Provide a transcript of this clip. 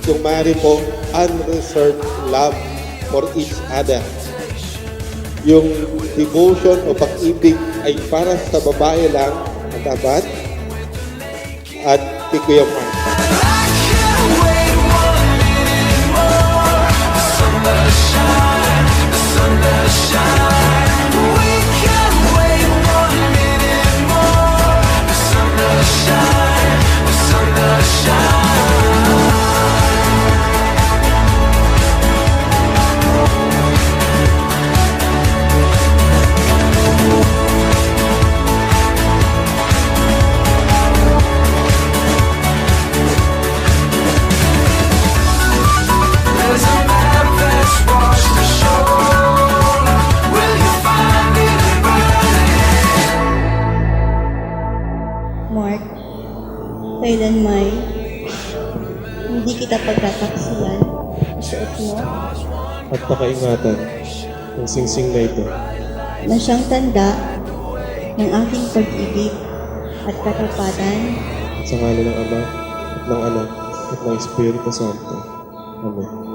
Yung maaari po, unreserved love for each other. Yung devotion o pag-ibig ay para sa babae lang at tapat at kay Kuya Mark. Mark, kailanman hindi kita pagtataksilan. Isuot mo At pakaingatan ng singsing na ito. na siyang tanda ng aking pag-ibig at katapatan. Sa ngalan ng Ama at ng Anak at ng Espiritu Santo. Amen.